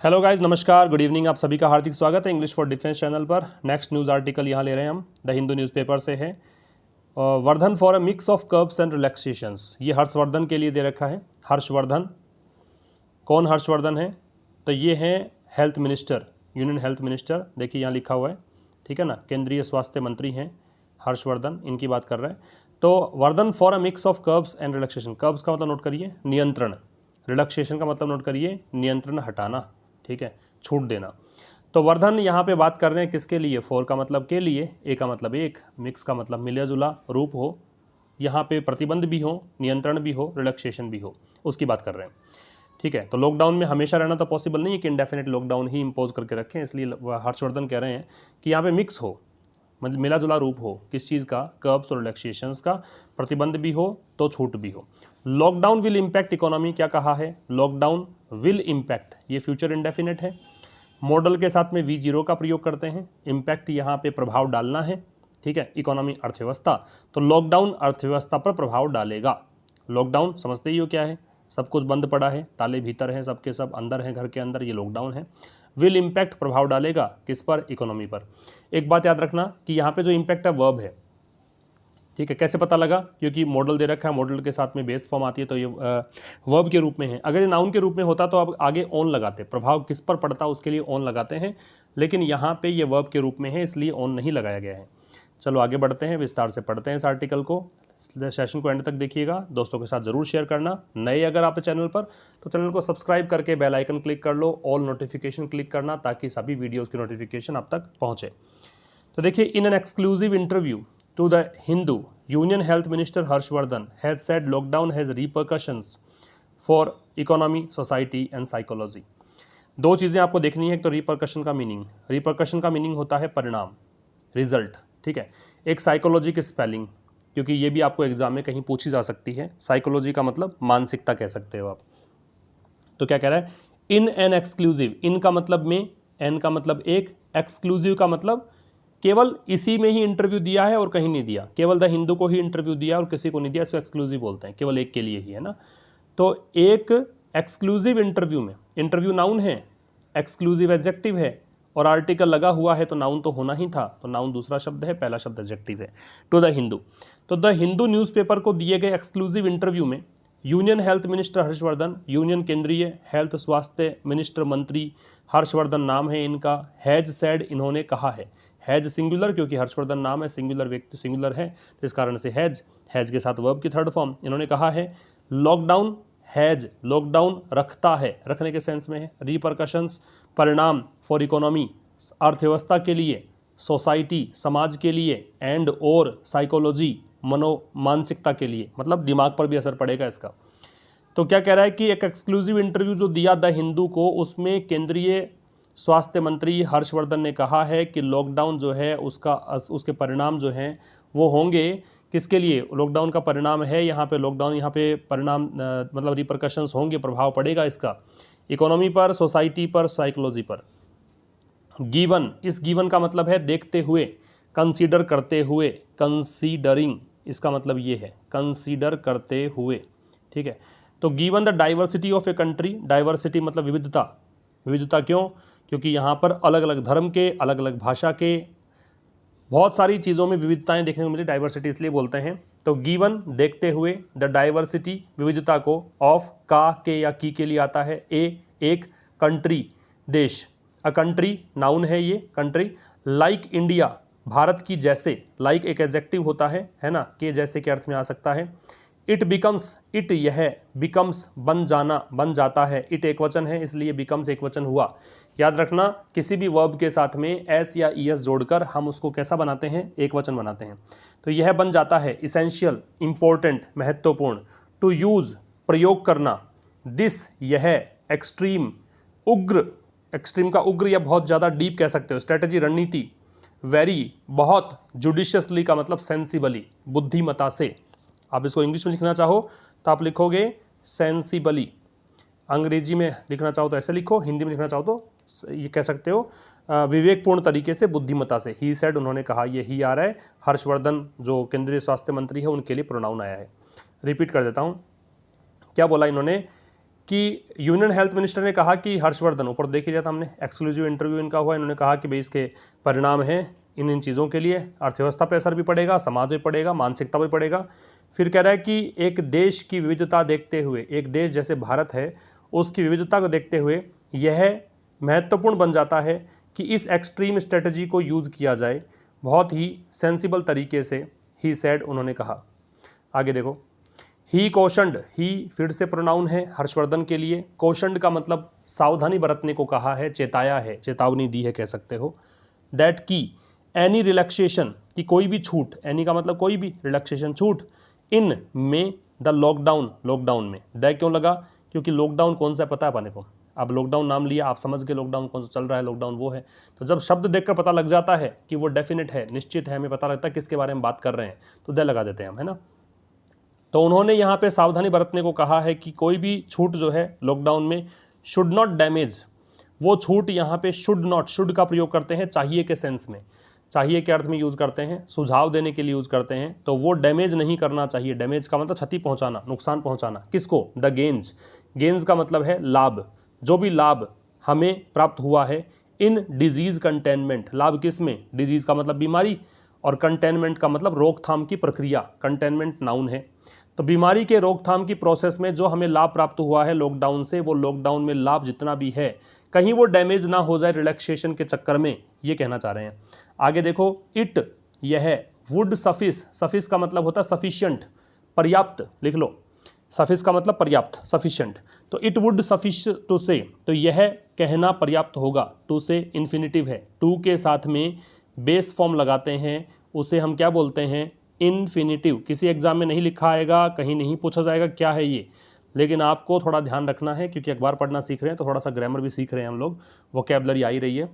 Hello guys, नमस्कार, good evening. आप सभी का हार्दिक स्वागत है इंग्लिश फॉर डिफेंस चैनल पर। नेक्स्ट न्यूज़ आर्टिकल यहाँ ले रहे हैं हम द हिंदू न्यूज़पेपर से है। Vardhan for a mix of curbs and relaxations, ये हर्षवर्धन के लिए दे रखा है। हर्षवर्धन, कौन हर्षवर्धन है? तो ये हैं health minister, union health minister. देखिए यहाँ लिखा हुआ है, ठीक है ना, केंद्रीय स्वास्थ्य मंत्री हैं हर्षवर्धन, इनकी बात कर रहे हैं। तो Vardhan for a mix of curbs and relaxation, curbs का मतलब नोट करिए नियंत्रण, रिलैक्सेशन का मतलब नोट करिए नियंत्रण हटाना, ठीक है, छूट देना। तो वर्धन यहाँ पे बात कर रहे हैं किसके लिए? फोर का मतलब के लिए, ए का मतलब एक, मिक्स का मतलब मिला जुला रूप हो, यहाँ पे प्रतिबंध भी हो, नियंत्रण भी हो, रिलैक्सेशन भी हो, उसकी बात कर रहे हैं, ठीक है। तो लॉकडाउन में हमेशा रहना तो पॉसिबल नहीं है कि इंडेफिनिट लॉकडाउन ही इम्पोज करके रखें, इसलिए हर्षवर्धन कह रहे हैं कि यहाँ पे मिक्स हो, मतलब मिला जुला रूप हो, किस चीज़ का? कर्ब्स और रिलैक्सेशंस का, प्रतिबंध भी हो तो छूट भी हो। लॉकडाउन विल इम्पैक्ट इकोनॉमी, क्या कहा है? लॉकडाउन विल इम्पैक्ट, ये फ्यूचर इंडेफिनिट है। मॉडल के साथ में V0 का प्रयोग करते हैं। इम्पैक्ट यहाँ पे प्रभाव डालना है, ठीक है, इकोनॉमी अर्थव्यवस्था, तो लॉकडाउन अर्थव्यवस्था पर प्रभाव डालेगा। लॉकडाउन समझते ही हो क्या है? सब कुछ बंद पड़ा है, ताले भीतर हैं, सबके सब अंदर हैं, घर के अंदर, ये लॉकडाउन है। विल इम्पैक्ट प्रभाव डालेगा किस पर? इकोनॉमी पर। एक बात याद रखना कि यहाँ पे जो इम्पैक्ट है वर्ब है, ठीक है। कैसे पता लगा? क्योंकि मॉडल दे रखा है, मॉडल के साथ में बेस फॉर्म आती है, तो ये वर्ब के रूप में है। अगर ये नाउन के रूप में होता तो आप आगे ऑन लगाते, प्रभाव किस पर पड़ता उसके लिए ऑन लगाते हैं, लेकिन यहाँ पे ये वर्ब के रूप में है, इसलिए ऑन नहीं लगाया गया है। चलो आगे बढ़ते हैं, विस्तार से पढ़ते हैं इस आर्टिकल को। सेशन को एंड तक देखिएगा, दोस्तों के साथ जरूर शेयर करना। नए अगर आप चैनल पर, तो चैनल को सब्सक्राइब करके बेल आइकन क्लिक कर लो, ऑल नोटिफिकेशन क्लिक करना, ताकि सभी वीडियोज़ की नोटिफिकेशन आप तक पहुँचे। तो देखिए, in an exclusive interview to the Hindu, union health minister Harshvardhan has said lockdown has repercussions for economy, society and psychology. दो चीज़ें आपको देखनी है। एक तो रिपरकशन का मीनिंग, रिपरकशन का मीनिंग होता है परिणाम, रिजल्ट, ठीक है। एक साइकोलॉजी की स्पेलिंग, क्योंकि ये भी आपको एग्जाम में कहीं पूछी जा सकती है। साइकोलॉजी का मतलब मानसिकता कह सकते हो आप। तो क्या कह रहा है? इन एन एक्सक्लूसिव, इन का मतलब में, एन का मतलब एक, एक्सक्लूसिव का मतलब केवल इसी में ही इंटरव्यू दिया है और कहीं नहीं दिया, केवल द हिंदू को ही इंटरव्यू दिया और किसी को नहीं दिया, इसको एक्सक्लूसिव बोलते हैं, केवल एक के लिए ही, है ना। तो एक एक्सक्लूसिव इंटरव्यू में, इंटरव्यू नाउन है, एक्सक्लूसिव एडजेक्टिव है, और आर्टिकल लगा हुआ है तो नाउन तो होना ही था, तो नाउन दूसरा शब्द है, पहला शब्द एडजेक्टिव है। टू द हिंदू, तो द हिंदू न्यूज़पेपर को दिए गए एक्सक्लूसिव इंटरव्यू में union health minister Harshvardhan, union केंद्रीय हेल्थ स्वास्थ्य मिनिस्टर मंत्री हर्षवर्धन नाम है इनका, हैज सेड, इन्होंने कहा है। हैज सिंगुलर, क्योंकि हर्षवर्धन नाम है, सिंगुलर व्यक्ति सिंगुलर है, तो इस कारण से हैज, हैज के साथ वर्ब की थर्ड फॉर्म। इन्होंने कहा है लॉकडाउन हैज, लॉकडाउन रखता है, रखने के सेंस में है। रिपरकशंस, परिणाम, फॉर इकोनॉमी, अर्थव्यवस्था के लिए, सोसाइटी, समाज के लिए, एंड और साइकोलॉजी, मानसिकता के लिए, मतलब दिमाग पर भी असर पड़ेगा इसका। तो क्या कह रहा है कि एक एक्सक्लूसिव इंटरव्यू जो दिया द हिंदू को, उसमें केंद्रीय स्वास्थ्य मंत्री हर्षवर्धन ने कहा है कि लॉकडाउन जो है उसके परिणाम जो हैं वो होंगे किसके लिए? लॉकडाउन का परिणाम है यहाँ पे, लॉकडाउन यहाँ पे परिणाम मतलब रिपरकशंस होंगे, प्रभाव पड़ेगा इसका इकोनॉमी पर, सोसाइटी पर, साइकोलॉजी पर। गिवन, इस गिवन का मतलब है देखते हुए, कंसीडर करते हुए, कंसीडरिंग, इसका मतलब ये है कंसीडर करते हुए, ठीक है। तो given the diversity of a country, diversity मतलब विविधता, विविधता क्यों? क्योंकि यहाँ पर अलग अलग धर्म के, अलग अलग भाषा के, बहुत सारी चीज़ों में विविधताएं देखने को मिली, डाइवर्सिटी इसलिए बोलते हैं। तो गिवन देखते हुए, द डाइवर्सिटी विविधता को, ऑफ का, के या की के लिए आता है, ए एक, कंट्री देश, अ कंट्री नाउन है ये कंट्री, लाइक इंडिया भारत की जैसे, लाइक एक एडजेक्टिव होता है ना, के जैसे के अर्थ में आ सकता है। इट बिकम्स, इट यह, बिकम्स बन जाना, बन जाता है, इट एक वचन है इसलिए बिकम्स एक वचन हुआ। याद रखना किसी भी वर्ब के साथ में एस या ईएस जोड़कर हम उसको कैसा बनाते हैं? एक वचन बनाते हैं। तो यह बन जाता है, इसेंशियल, इंपॉर्टेंट, महत्वपूर्ण, टू यूज प्रयोग करना, दिस यह, एक्सट्रीम उग्र, एक्सट्रीम का उग्र या बहुत ज़्यादा, डीप कह सकते हो, स्ट्रेटजी रणनीति, वेरी बहुत, जुडिशियसली का मतलब सेंसिबली, बुद्धिमता से। आप इसको इंग्लिश में लिखना चाहो तो आप लिखोगे सेंसिबली, अंग्रेजी में लिखना चाहो तो ऐसे लिखो, हिंदी में लिखना चाहो तो ये कह सकते हो विवेकपूर्ण तरीके से, बुद्धिमता से। ही सेड, उन्होंने कहा, ये ही आ रहा है, हर्षवर्धन जो केंद्रीय स्वास्थ्य मंत्री है उनके लिए प्रोनाउन आया है। रिपीट कर देता हूँ, क्या बोला इन्होंने? कि यूनियन हेल्थ मिनिस्टर ने कहा कि हर्षवर्धन, ऊपर देख ही लिया था हमने, एक्सक्लूसिव इंटरव्यू इनका हुआ, इन्होंने कहा कि भाई इसके परिणाम हैं इन चीज़ों के लिए, अर्थव्यवस्था पे असर भी पड़ेगा, समाज में पड़ेगा, मानसिकता भी पड़ेगा। फिर कह रहा है कि एक देश की विविधता देखते हुए, एक देश जैसे भारत है उसकी विविधता को देखते हुए यह महत्वपूर्ण बन जाता है कि इस एक्सट्रीम स्ट्रेटजी को यूज़ किया जाए बहुत ही सेंसिबल तरीके से, ही सेड, उन्होंने कहा। आगे देखो, ही कॉशन्ड, ही फिर से प्रोनाउन है हर्षवर्धन के लिए। कॉशन्ड का मतलब सावधानी बरतने को कहा है, चेताया है, चेतावनी दी है कह सकते हो। दैट की एनी रिलैक्सेशन, कि कोई भी छूट, एनी का मतलब कोई भी, रिलैक्सेशन छूट, इन में द लॉकडाउन, लॉकडाउन में, द क्यों लगा, क्योंकि लॉकडाउन कौन सा है पता है अपने को। अब लॉकडाउन नाम लिया, आप समझ के लॉकडाउन कौन सा चल रहा है, लॉकडाउन वो है। तो जब शब्द देखकर पता लग जाता है कि वो डेफिनेट है, निश्चित है, हमें पता लगता है किसके बारे में बात कर रहे हैं, तो द लगा देते हैं हम, है ना। तो उन्होंने यहाँ पे सावधानी बरतने को कहा है कि कोई भी छूट जो है लॉकडाउन में शुड नॉट डैमेज, वो छूट यहाँ पे शुड नॉट, शुड का प्रयोग करते हैं चाहिए के सेंस में, चाहिए के अर्थ में यूज़ करते हैं, सुझाव देने के लिए यूज़ करते हैं। तो वो डैमेज नहीं करना चाहिए, डैमेज का मतलब क्षति पहुँचाना, नुकसान पहुँचाना, किसको, द गेन्स, गेन्स का मतलब है लाभ, जो भी लाभ हमें प्राप्त हुआ है इन डिजीज़ कंटेनमेंट, लाभ किस में, डिजीज़ का मतलब बीमारी, और कंटेनमेंट का मतलब रोकथाम की प्रक्रिया, कंटेनमेंट नाउन है। तो बीमारी के रोकथाम की प्रोसेस में जो हमें लाभ प्राप्त हुआ है लॉकडाउन से, वो लॉकडाउन में लाभ जितना भी है कहीं वो डैमेज ना हो जाए रिलैक्सेशन के चक्कर में, ये कहना चाह रहे हैं। आगे देखो, इट, यह, वुड सफिस, सफिस का मतलब होता है सफिशिएंट, पर्याप्त, लिख लो, सफिस का मतलब पर्याप्त, सफिशिएंट। तो इट वुड सफिश टू से, तो यह कहना पर्याप्त होगा, टू से इन्फिनिटिव है, टू के साथ में बेस फॉर्म लगाते हैं, उसे हम क्या बोलते हैं, इन्फिनिटिव। किसी एग्जाम में नहीं लिखा आएगा, कहीं नहीं पूछा जाएगा क्या है ये, लेकिन आपको थोड़ा ध्यान रखना है क्योंकि अखबार पढ़ना सीख रहे हैं तो थोड़ा सा ग्रामर भी सीख रहे हैं हम लोग, वोकैबुलरी आ ही रही है।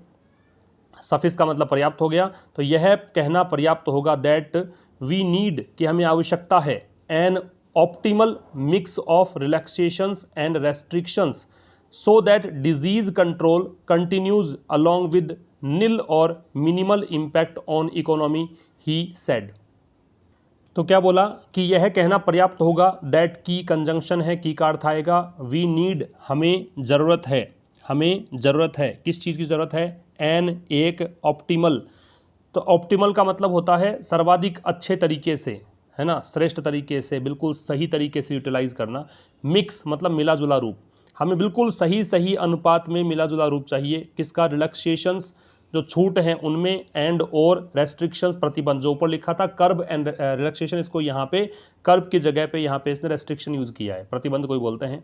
सफिस का मतलब पर्याप्त हो गया, तो यह कहना पर्याप्त होगा, दैट वी नीड, कि हमें आवश्यकता है, an optimal mix of relaxations and restrictions so that disease control continues along with nil और minimal impact on economy, he said. तो क्या बोला कि यह कहना पर्याप्त होगा, दैट की कंजंक्शन है, की का अर्थ आएगा, वी नीड, हमें ज़रूरत है, हमें ज़रूरत है, किस चीज़ की ज़रूरत है, एन, एक, ऑप्टिमल, तो ऑप्टिमल का मतलब होता है सर्वाधिक अच्छे तरीके से, है ना, श्रेष्ठ तरीके से, बिल्कुल सही तरीके से यूटिलाइज करना। मिक्स मतलब मिला जुला रूप, हमें बिल्कुल सही सही अनुपात में मिला जुला रूप चाहिए, किसका, रिलैक्सेशंस जो छूट हैं उनमें, एंड और रेस्ट्रिक्शंस, प्रतिबंध, जो ऊपर लिखा था कर्ब एंड रिलैक्सेशन, इसको यहाँ पे कर्ब की जगह पे यहाँ पे इसने रेस्ट्रिक्शन यूज़ किया है, प्रतिबंध कोई बोलते हैं।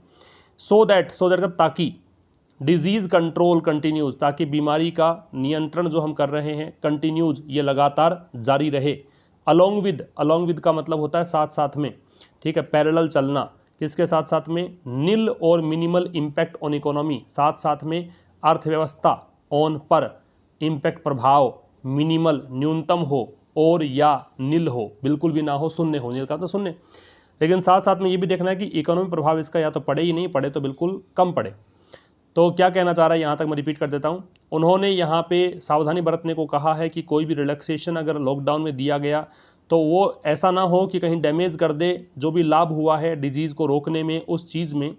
सो दैट का ताकि, डिजीज़ कंट्रोल कंटिन्यूज, ताकि बीमारी का नियंत्रण जो हम कर रहे हैं कंटिन्यूज, ये लगातार जारी रहे। अलॉन्ग विद का मतलब होता है साथ साथ में, ठीक है, पैरेलल चलना, किसके साथ साथ में, नील और मिनिमल इम्पैक्ट ऑन इकोनॉमी, साथ साथ में अर्थव्यवस्था, ऑन पर, इम्पैक्ट प्रभाव, मिनिमल न्यूनतम हो, और या नील हो, बिल्कुल भी ना हो, शून्य हो, नील का तो शून्य, लेकिन साथ साथ में ये भी देखना है कि इकोनॉमी प्रभाव इसका या तो पड़े ही नहीं, पड़े तो बिल्कुल कम पड़े। तो क्या कहना चाह रहा है यहाँ तक मैं रिपीट कर देता हूँ, उन्होंने यहाँ पे सावधानी बरतने को कहा है कि कोई भी रिलैक्सेशन अगर लॉकडाउन में दिया गया तो वो ऐसा ना हो कि कहीं डैमेज कर दे जो भी लाभ हुआ है डिजीज़ को रोकने में, उस चीज़ में।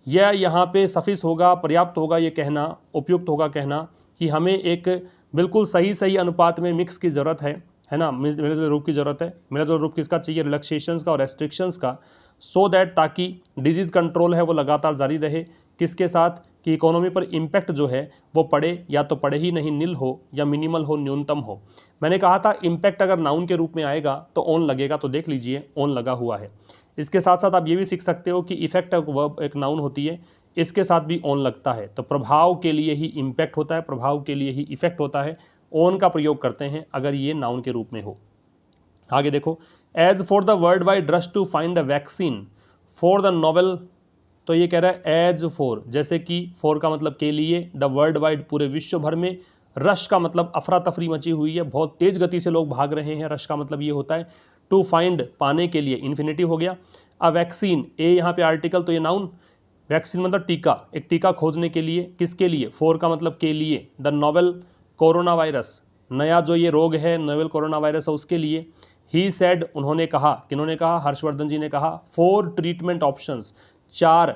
यह यहाँ पे सफिस होगा, पर्याप्त होगा ये कहना, उपयुक्त होगा कहना कि हमें एक बिल्कुल सही सही अनुपात में मिक्स की ज़रूरत है ना, मिलजुल रूप की ज़रूरत है। मिलजुल रूप किसका चाहिए, रिलैक्सेशंस का और रेस्ट्रिक्शंस का, सो दैट, ताकि डिजीज़ कंट्रोल है वो लगातार जारी रहे, किसके साथ, कि इकोनॉमी पर इम्पैक्ट जो है वो पड़े, या तो पड़े ही नहीं, नील हो, या मिनिमल हो, न्यूनतम हो। मैंने कहा था इम्पैक्ट अगर नाउन के रूप में आएगा तो ऑन लगेगा, तो देख लीजिए ऑन लगा हुआ है। इसके साथ साथ आप ये भी सीख सकते हो कि इफेक्ट वर्ब एक नाउन होती है, इसके साथ भी ऑन लगता है, तो प्रभाव के लिए ही इम्पैक्ट होता है, प्रभाव के लिए ही इफेक्ट होता है, ऑन का प्रयोग करते हैं अगर ये नाउन के रूप में हो। आगे देखो, as for the world wide rush to find the vaccine for the novel, तो ये कह रहा है एज फॉर, जैसे कि फॉर का मतलब के लिए, द वर्ल्ड वाइड पूरे विश्व भर में, रश का मतलब अफरा तफरी मची हुई है, बहुत तेज गति से लोग भाग रहे हैं, रश का मतलब ये होता है, टू फाइंड पाने के लिए, इन्फिनिटिव हो गया। अ वैक्सीन, ए यहाँ पे आर्टिकल, तो ये नाउन, वैक्सीन मतलब टीका, एक टीका खोजने के लिए, किसके लिए, फॉर का मतलब के लिए, द नोवेल कोरोना वायरस, नया जो ये रोग है नोवेल कोरोना वायरस है उसके लिए। ही सेड, उन्होंने कहा, किन्होंने कहा, हर्षवर्धन जी ने कहा, 4 ट्रीटमेंट ऑप्शंस, 4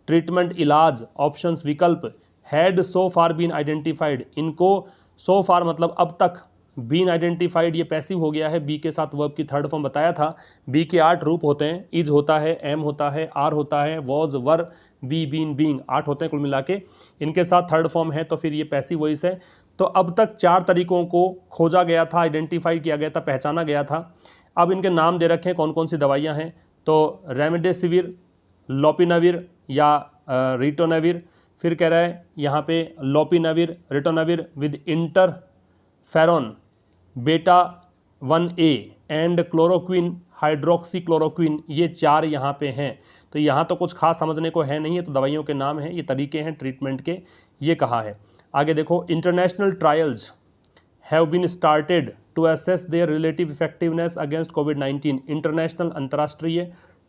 ट्रीटमेंट इलाज, ऑप्शंस विकल्प, had so far been identified, इनको सो फार मतलब अब तक, बीन आइडेंटिफाइड ये पैसिव हो गया है, बी के साथ वर्ब की थर्ड फॉर्म बताया था। बी के 8 रूप होते हैं, इज होता है, एम होता है, आर होता है, was, were, be, been, being, 8 होते हैं कुल मिला के। इनके साथ थर्ड फॉर्म है तो फिर ये पैसिव वॉइस है। तो अब तक 4 तरीकों को खोजा गया था, आइडेंटिफाई किया गया था, पहचाना गया था। अब इनके नाम दे रखे हैं कौन कौन सी दवाइयाँ हैं, तो रेमडेसिविर, लोपिनाविर या रिटोनाविर, फिर कह रहा है यहाँ पे लोपिनाविर, रिटोनाविर विद इंटरफेरॉन बेटा 1A एंड क्लोरोक्विन, हाइड्रोक्सीक्लोरोक्विन, ये 4 यहाँ पे हैं। तो यहाँ तो कुछ खास समझने को है नहीं है, तो दवाइयों के नाम हैं, ये तरीके हैं ट्रीटमेंट के, ये कहा है। आगे देखो, international trials have been started to assess their relative effectiveness against कोविड-19। इंटरनेशनल, अंतर्राष्ट्रीय,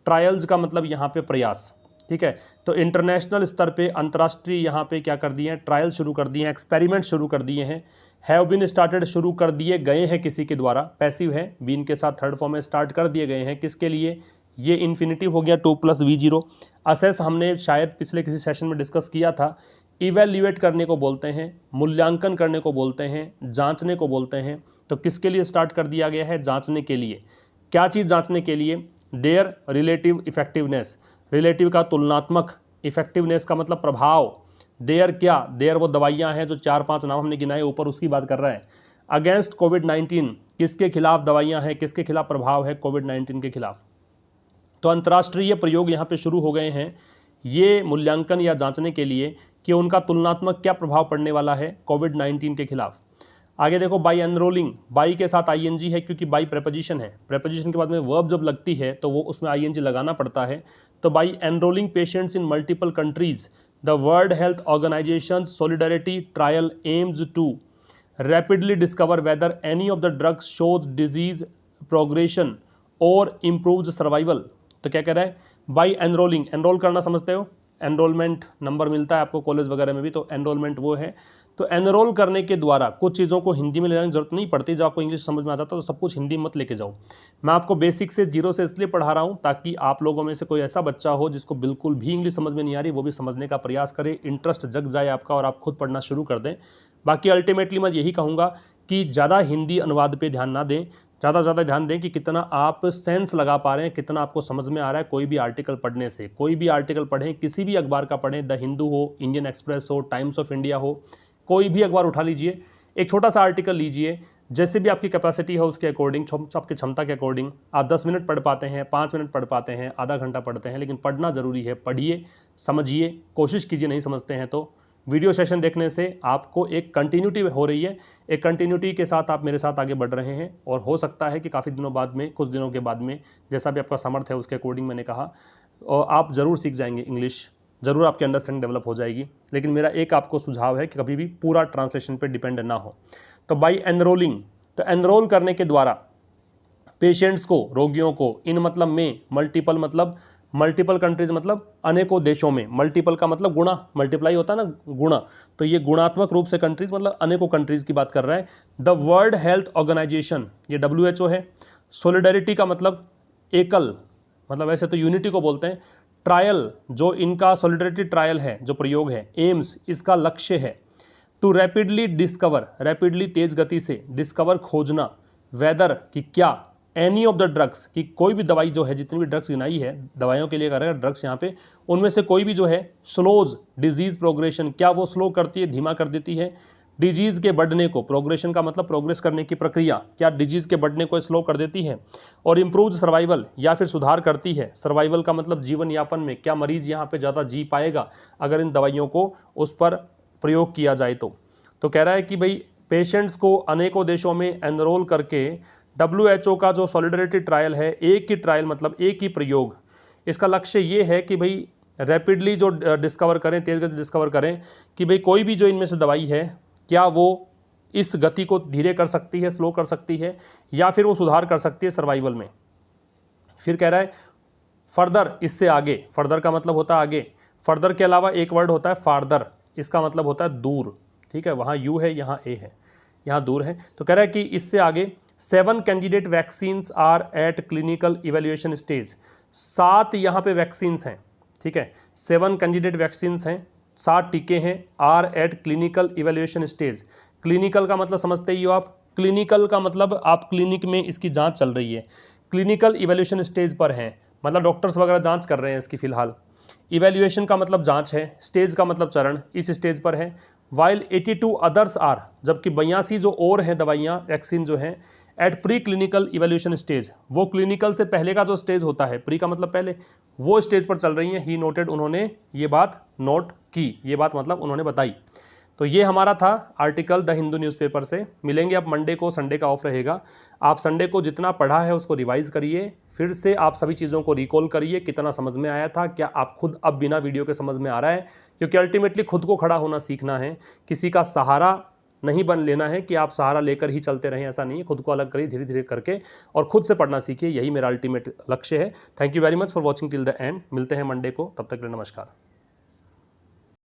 ट्रायल्स का मतलब यहाँ पे प्रयास, ठीक है। तो इंटरनेशनल स्तर पे, अंतर्राष्ट्रीय यहाँ पे क्या कर दिए हैं, ट्रायल शुरू कर दिए हैं, एक्सपेरिमेंट शुरू कर दिए हैं। हैव बीन स्टार्टेड शुरू कर दिए गए हैं किसी के द्वारा, पैसिव है, बीन के साथ थर्ड फॉर्म में स्टार्ट कर दिए गए हैं, किसके लिए, ये इन्फिनिटिव हो गया 2 + V0। असेस हमने शायद पिछले किसी सेशन में डिस्कस किया था। इवेल्युएट करने को बोलते हैं, मूल्यांकन करने को बोलते हैं, जांचने को बोलते हैं। तो किसके लिए स्टार्ट कर दिया गया है, जांचने के लिए। क्या चीज़ जांचने के लिए, देयर रिलेटिव इफेक्टिवनेस, रिलेटिव का तुलनात्मक, इफेक्टिवनेस का मतलब प्रभाव, देयर क्या, देयर वो दवाइयाँ हैं जो 4-5 नाम हमने गिनाए ऊपर, उसकी बात कर रहा है। अगेंस्ट कोविड-19, किसके खिलाफ दवाइयाँ हैं, किसके खिलाफ प्रभाव है, कोविड-19 के खिलाफ। तो अंतर्राष्ट्रीय प्रयोग यहाँ पे शुरू हो गए हैं, ये मूल्यांकन या जांचने के लिए कि उनका तुलनात्मक क्या प्रभाव पड़ने वाला है कोविड-19 के खिलाफ। आगे देखो, बाई एनरोलिंग, बाई के साथ आईएनजी है क्योंकि बाई प्रेपोजिशन है, प्रेपोजिशन के बाद में वर्ब जब लगती है तो वो उसमें आईएनजी लगाना पड़ता है। तो by enrolling patients in multiple countries, the world health organization solidarity trial aims to rapidly discover whether any of the drugs shows disease progression और इम्प्रूव्ड सर्वाइवल। तो क्या कह रहा है, बाई एनरोलिंग, एनरोल करना समझते हो, एनरोलमेंट नंबर मिलता है आपको कॉलेज वगैरह में भी, तो एनरोलमेंट वो है। तो एनरोल करने के द्वारा कुछ चीज़ों को हिंदी में ले जाने की जरूरत नहीं पड़ती, जब आपको इंग्लिश समझ में आता तो सब कुछ हिंदी मत लेके जाओ। मैं आपको बेसिक से 0 से इसलिए पढ़ा रहा हूँ ताकि आप लोगों में से कोई ऐसा बच्चा हो जिसको बिल्कुल भी इंग्लिश समझ में नहीं आ रही, वो भी समझने का प्रयास करे, इंटरेस्ट जग जाए आपका और आप खुद पढ़ना शुरू कर दें। बाकी अल्टीमेटली मैं यही कहूँगा कि ज़्यादा हिंदी अनुवाद पे ध्यान ना दें, ज़्यादा ध्यान दें कि कितना आप सेंस लगा पा रहे हैं, कितना आपको समझ में आ रहा है। कोई भी आर्टिकल पढ़ने से, कोई भी आर्टिकल पढ़ें, किसी भी अखबार का पढ़ें, द हिंदू हो, इंडियन एक्सप्रेस हो, टाइम्स ऑफ इंडिया हो, कोई भी अखबार उठा लीजिए, एक छोटा सा आर्टिकल लीजिए, जैसे भी आपकी कैपेसिटी है उसके अकॉर्डिंग, आपकी क्षमता के अकॉर्डिंग। आप 10 मिनट पढ़ पाते हैं, 5 मिनट पढ़ पाते हैं, आधा घंटा पढ़ते हैं, लेकिन पढ़ना ज़रूरी है। पढ़िए, समझिए, कोशिश कीजिए, नहीं समझते हैं तो वीडियो सेशन देखने से आपको एक कंटिन्यूटी हो रही है, एक कंटिन्यूटी के साथ आप मेरे साथ आगे बढ़ रहे हैं। और हो सकता है कि काफ़ी दिनों बाद में, कुछ दिनों के बाद में, जैसा भी आपका सामर्थ्य है उसके अकॉर्डिंग मैंने कहा, और आप ज़रूर सीख जाएंगे इंग्लिश, ज़रूर आपकी अंडरस्टैंडिंग डेवलप हो जाएगी। लेकिन मेरा एक आपको सुझाव है कि कभी भी पूरा ट्रांसलेशन पे डिपेंड ना हो। तो बाई एनरोलिंग, तो एनरोल करने के द्वारा पेशेंट्स को, रोगियों को, इन मतलब में, मल्टीपल मतलब मल्टीपल कंट्रीज मतलब अनेकों देशों में, मल्टीपल का मतलब गुणा, मल्टीप्लाई होता है ना, गुणा, तो ये गुणात्मक रूप से कंट्रीज मतलब अनेकों कंट्रीज की बात कर रहा है। द वर्ल्ड हेल्थ ऑर्गेनाइजेशन, ये WHO है। सोलिडरिटी का मतलब एकल, मतलब वैसे तो यूनिटी को बोलते हैं। ट्रायल, जो इनका सोलिडरिटी ट्रायल है, जो प्रयोग है, एम्स, इसका लक्ष्य है टू रैपिडली डिस्कवर, रैपिडली तेज गति से, डिस्कवर खोजना, वेदर कि क्या, एनी ऑफ द ड्रग्स कि कोई भी दवाई जो है, जितनी भी ड्रग्स गिनाई है, दवाइयों के लिए कर रहे हैं ड्रग्स यहाँ पे, उनमें से कोई भी जो है स्लोज डिजीज प्रोग्रेशन, क्या वो स्लो करती है, धीमा कर देती है डिजीज़ के बढ़ने को, प्रोग्रेशन का मतलब प्रोग्रेस करने की प्रक्रिया, क्या डिजीज़ के बढ़ने को स्लो कर देती है। और इम्प्रूव सर्वाइवल, या फिर सुधार करती है। सर्वाइवल का मतलब जीवन यापन में, क्या मरीज यहाँ पे ज़्यादा जी पाएगा अगर इन दवाइयों को उस पर प्रयोग किया जाए तो कह रहा है कि भाई पेशेंट्स को अनेकों देशों में एनरोल करके WHO का जो सॉलिडरिटी ट्रायल है, एक ही ट्रायल मतलब एक ही प्रयोग, इसका लक्ष्य ये है कि भाई रैपिडली जो डिस्कवर करें, तेज़ गति डिस्कवर करें कि भाई कोई भी जो इनमें से दवाई है, क्या वो इस गति को धीरे कर सकती है, स्लो कर सकती है, या फिर वो सुधार कर सकती है सर्वाइवल में। फिर कह रहा है फर्दर, इससे आगे, फर्दर का मतलब होता है आगे, फर्दर के अलावा एक वर्ड होता है फार्दर, इसका मतलब होता है दूर, ठीक है, वहाँ यू है, यहाँ ए है, यहाँ दूर है। तो कह रहा है कि इससे आगे 7 candidate vaccines are at clinical evaluation stage, 7 यहाँ पे वैक्सीन्स हैं, ठीक है। 7 कैंडिडेट वैक्सीन हैं, 60 टीके हैं, are at clinical evaluation stage. Clinical का मतलब समझते ही हो आप, क्लिनिकल का मतलब आप क्लिनिक में इसकी जांच चल रही है, क्लिनिकल इवेल्युएशन स्टेज पर हैं, मतलब डॉक्टर्स वगैरह जांच कर रहे हैं इसकी फिलहाल। इवेल्युएशन का मतलब जांच है, स्टेज का मतलब चरण, इस स्टेज पर है। वाइल 82 अदर्स आर, जबकि 82 जो और हैं दवाइयाँ वैक्सीन जो हैं at pre clinical evaluation stage, वो क्लिनिकल से पहले का जो स्टेज होता है, प्री का मतलब पहले, वो स्टेज पर चल रही हैं। ही नोटेड, उन्होंने ये बात नोट की, ये बात मतलब उन्होंने बताई। तो ये हमारा था आर्टिकल द हिंदू न्यूज़पेपर से। मिलेंगे अब मंडे को, संडे का ऑफ रहेगा। आप संडे को जितना पढ़ा है उसको रिवाइज करिए, फिर से आप सभी चीज़ों को रिकॉल करिए, कितना समझ में आया था, क्या आप खुद अब बिना वीडियो के समझ में आ रहा है, क्योंकि अल्टीमेटली खुद को खड़ा होना सीखना है, किसी का सहारा नहीं बन लेना है कि आप सहारा लेकर ही चलते रहें, ऐसा नहीं है। खुद को अलग करिए धीरे धीरे करके और खुद से पढ़ना सीखिए, यही मेरा अल्टीमेट लक्ष्य है। Thank you very much for watching till the end. मिलते हैं मंडे को, तब तक के लिए नमस्कार।